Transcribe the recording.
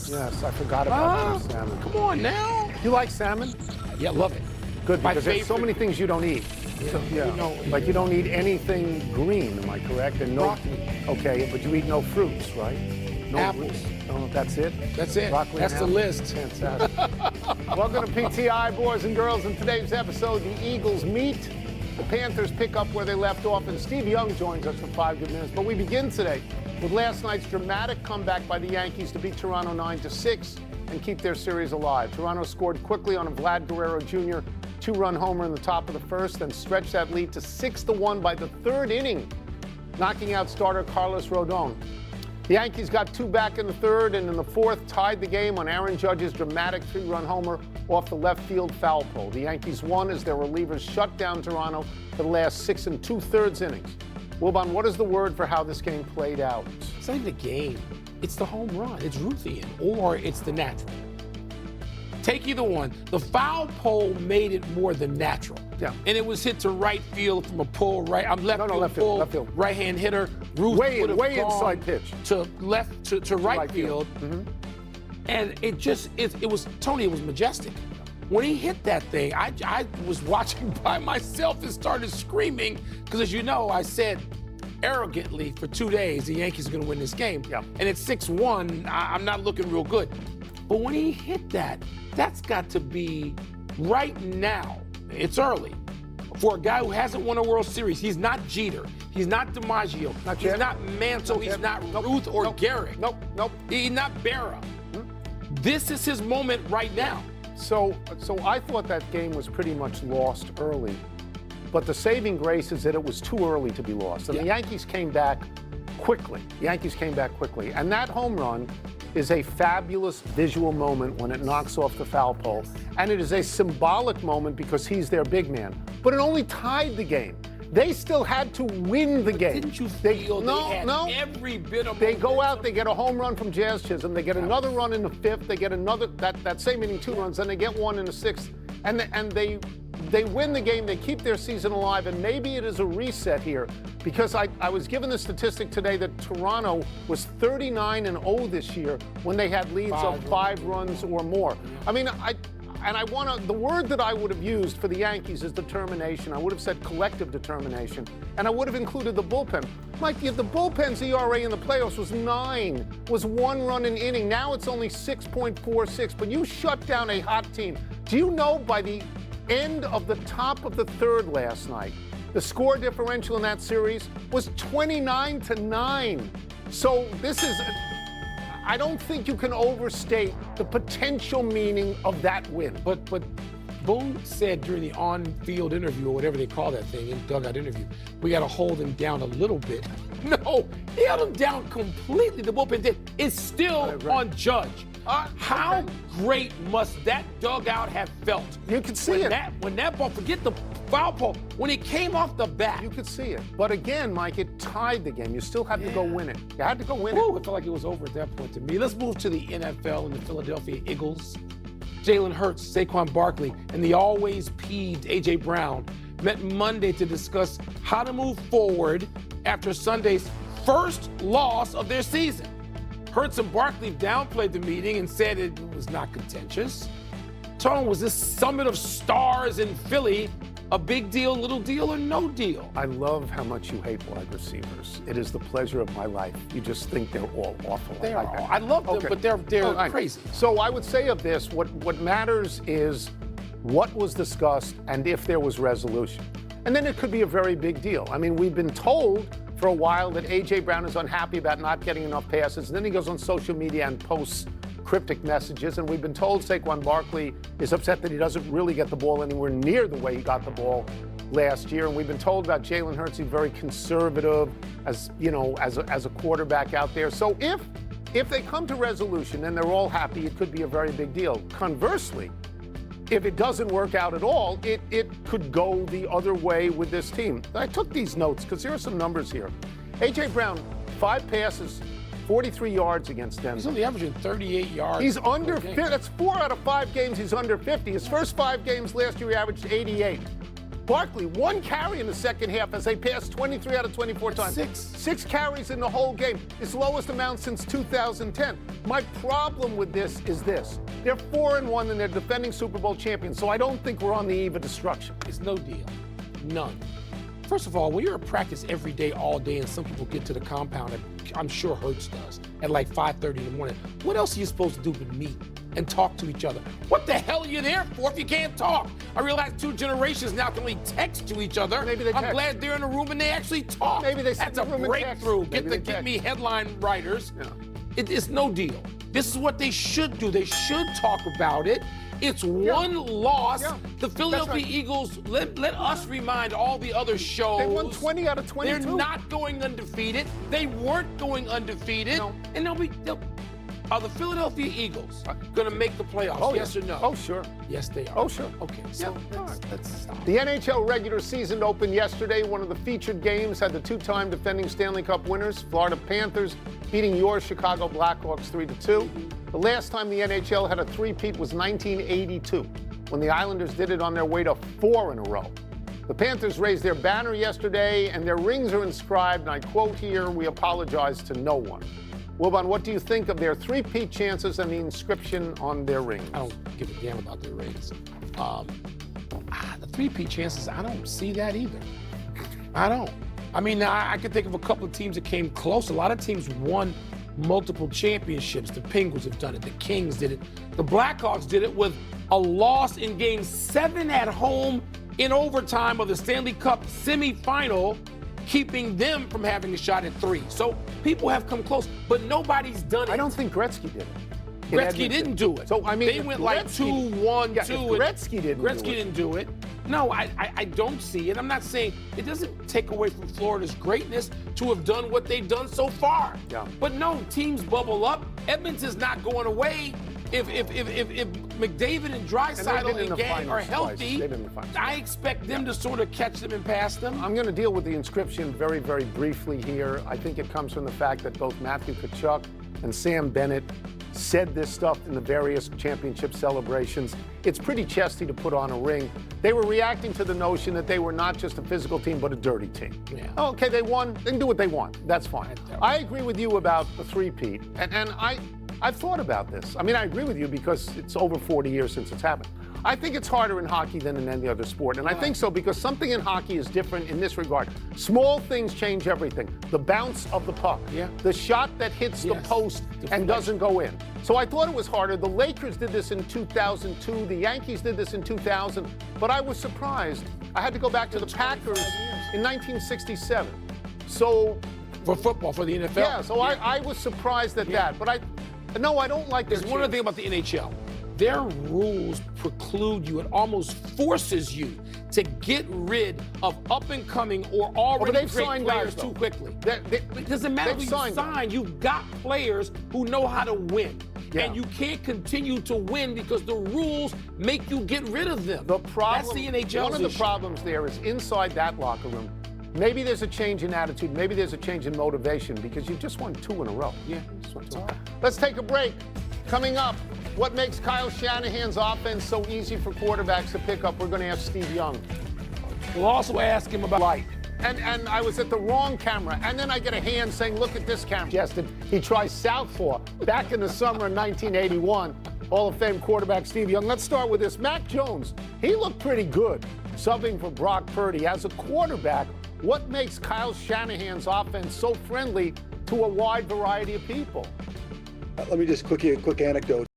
Yes, I forgot about some salmon. Come on now. You like salmon? Yeah, love it. Good, My because there's so favorite. many things you don't eat. So, You know, like you don't eat anything green, am I correct? And no, broccoli. Okay, but you eat no fruits, right? No Apples. fruits. Oh, that's it? That's it. Broccoli That's and the apples. list. Fantastic. Welcome to PTI, boys and girls. In today's episode, the Eagles meet, the Panthers pick up where they left off, and Steve Young joins us for 5 good minutes. But we begin today with last night's dramatic comeback by the Yankees to beat Toronto 9-6 and keep their series alive. Toronto scored quickly on a Vlad Guerrero Jr. two-run homer in the top of the first, then stretched that lead to 6-1 by the third inning, knocking out starter Carlos Rodon. The Yankees got 2 back in the third, and in the fourth tied the game on Aaron Judge's dramatic 3-run homer off the left field foul pole. The Yankees won as their relievers shut down Toronto for the last 6 2/3 innings. Wilbon, what is the word for how this game played out? It's not even a game. It's the home run. It's Ruthian, or it's the natural. Take either one. The foul pole made it more than natural. Yeah. And it was hit to right field from a pull right. I'm left field, left pull, field, left field. right-hand hitter. Ruth Way would have gone inside pitch. to left to right field. Mm-hmm. And it was Tony. It was majestic. When he hit that thing, I was watching by myself and started screaming because, as you know, I said arrogantly for 2 days the Yankees are going to win this game. Yeah. And at 6-1, I'm not looking real good. But when he hit that, that's got to be right now. It's early for a guy who hasn't won a World Series. He's not Jeter. He's not DiMaggio. Not he's yet. not Mantle. He's not Ruth or Garrett. Nope. He's not Berra. This is his moment right now. So I thought that game was pretty much lost early, but the saving grace is that it was too early to be lost. And the Yankees came back quickly. And that home run is a fabulous visual moment when it knocks off the foul pole. And it is a symbolic moment because he's their big man. But it only tied the game. They still had to win the game. Didn't you feel they had every bit of They go momentum? out, they get a home run from Jazz Chisholm, they get another run in the fifth, they get another, that same inning 2 runs, then they get one in the sixth, and they win the game, they keep their season alive, and maybe it is a reset here, because I was given the statistic today that Toronto was 39-0 this year when they had leads of 5 runs or more. I mean, the word that I would have used for the Yankees is determination. I would have said collective determination, and I would have included the bullpen. Mike, the bullpen's ERA in the playoffs was 9, was 1 run an inning. Now it's only 6.46, but you shut down a hot team. Do you know by the end of the top of the third last night, the score differential in that series was 29-9. So this is... I don't think you can overstate the potential meaning of that win. But Boone said during the on-field interview, or whatever they call that thing, in dugout interview, we got to hold him down a little bit. No, he held him down completely. The bullpen did. It's still on Judge. How great must that dugout have felt? You could see it. When that ball, forget the foul pole, when it came off the bat. You could see it. But again, Mike, it tied the game. You still had to go win it. You had to go win Ooh, it. it felt like it was over at that point to me. Let's move to the NFL and the Philadelphia Eagles. Jalen Hurts, Saquon Barkley, and the always peeved A.J. Brown met Monday to discuss how to move forward after Sunday's first loss of their season. Hurts and Barkley downplayed the meeting and said it was not contentious. Tone, was this summit of stars in Philly a big deal, little deal, or no deal? I love how much you hate wide receivers. It is the pleasure of my life. You just think they're all awful. They are. I love them, but they're crazy. So I would say of this, what matters is what was discussed and if there was resolution. And then it could be a very big deal. I mean, we've been told for a while that A.J. Brown is unhappy about not getting enough passes. And then he goes on social media and posts cryptic messages. And we've been told Saquon Barkley is upset that he doesn't really get the ball anywhere near the way he got the ball last year. And we've been told about Jalen Hurts, he's very conservative as a quarterback out there. So if they come to resolution and they're all happy, it could be a very big deal. Conversely, if it doesn't work out at all, it could go the other way with this team. I took these notes because there are some numbers here. A.J. Brown, 5 passes, 43 yards against Denver. He's only averaging 38 yards. He's under 50. That's 4 out of 5 games he's under 50. His first 5 games last year, he averaged 88. Barkley, 1 carry in the second half as they passed 23 out of 24 times. Six carries in the whole game. His lowest amount since 2010. My problem with this is this. They're 4-1 and they're defending Super Bowl champions, so I don't think we're on the eve of destruction. It's no deal. None. First of all, when you're at practice every day, all day, and some people get to the compound, and I'm sure Hurts does, at like 5:30 in the morning, what else are you supposed to do but meet and talk to each other? What the hell are you there for if you can't talk? I realize 2 generations now can only text to each other. Maybe they text. I'm glad they're in a room and they actually talk. Maybe they sit That's in a the room and text. breakthrough. Maybe Get me headline writers. Yeah. It's no deal. This is what they should do. They should talk about it. It's one loss. Yeah. The Philadelphia Eagles, let us remind all the other shows. They won 20 out of 22. They're not going undefeated. They weren't going undefeated. No. And are the Philadelphia Eagles going to make the playoffs? Oh, yes or no? Oh, sure. Yes, they are. Oh, sure. Okay, so let's stop. The NHL regular season opened yesterday. One of the featured games had the 2-time defending Stanley Cup winners, Florida Panthers, beating your Chicago Blackhawks 3-2. The last time the NHL had a three-peat was 1982, when the Islanders did it on their way to 4 in a row. The Panthers raised their banner yesterday, and their rings are inscribed, and I quote here, "We apologize to no one." Wilbon, what do you think of their three-peat chances and the inscription on their rings? I don't give a damn about their rings. The three-peat chances, I don't see that either. I don't. I mean, I can think of a couple of teams that came close. A lot of teams won multiple championships. The Penguins have done it. The Kings did it. The Blackhawks did it with a loss in Game 7 at home in overtime of the Stanley Cup semifinal, keeping them from having a shot at 3. So people have come close, but nobody's done it. I don't think Gretzky did it. Gretzky didn't do it. So, I mean, they went like 2-1-2. Gretzky didn't do it. No, I don't see it. I'm not saying it doesn't take away from Florida's greatness to have done what they've done so far. Yeah. But no, teams bubble up. Edmonds is not going away. If McDavid and Draisaitl and Gang are healthy, I expect them to sort of catch them and pass them. I'm going to deal with the inscription very, very briefly here. I think it comes from the fact that both Matthew Tkachuk and Sam Bennett said this stuff in the various championship celebrations. It's pretty chesty to put on a ring. They were reacting to the notion that they were not just a physical team, but a dirty team. Yeah. Okay, they won. They can do what they want. That's fine. I agree with you about the three-peat, and I've thought about this. I mean, I agree with you because it's over 40 years since it's happened. I think it's harder in hockey than in any other sport, and I think so because something in hockey is different in this regard. Small things change everything. The bounce of the puck, the shot that hits the post and doesn't go in. So I thought it was harder. The Lakers did this in 2002. The Yankees did this in 2000. But I was surprised. I had to go back to the Packers in 1967. So for football, for the NFL. Yeah, so I was surprised at that. But I don't like this. There's one other thing about the NHL. Their rules preclude you. It almost forces you to get rid of up-and-coming or already great players too quickly. It doesn't matter who you sign. You've got players who know how to win. Yeah. And you can't continue to win because the rules make you get rid of them. The problem, that's the NHL's one of the problems there is inside that locker room. Maybe there's a change in attitude. Maybe there's a change in motivation because you just won 2 in a row. Yeah, you just won 2. Let's take a break. Coming up, what makes Kyle Shanahan's offense so easy for quarterbacks to pick up? We're going to ask Steve Young. We'll also ask him about light. And I was at the wrong camera. And then I get a hand saying, look at this camera. Suggested he tries southpaw back in the summer of 1981. Hall of Fame quarterback Steve Young. Let's start with this. Mac Jones, he looked pretty good, subbing for Brock Purdy. As a quarterback, what makes Kyle Shanahan's offense so friendly to a wide variety of people? Let me just quick anecdote.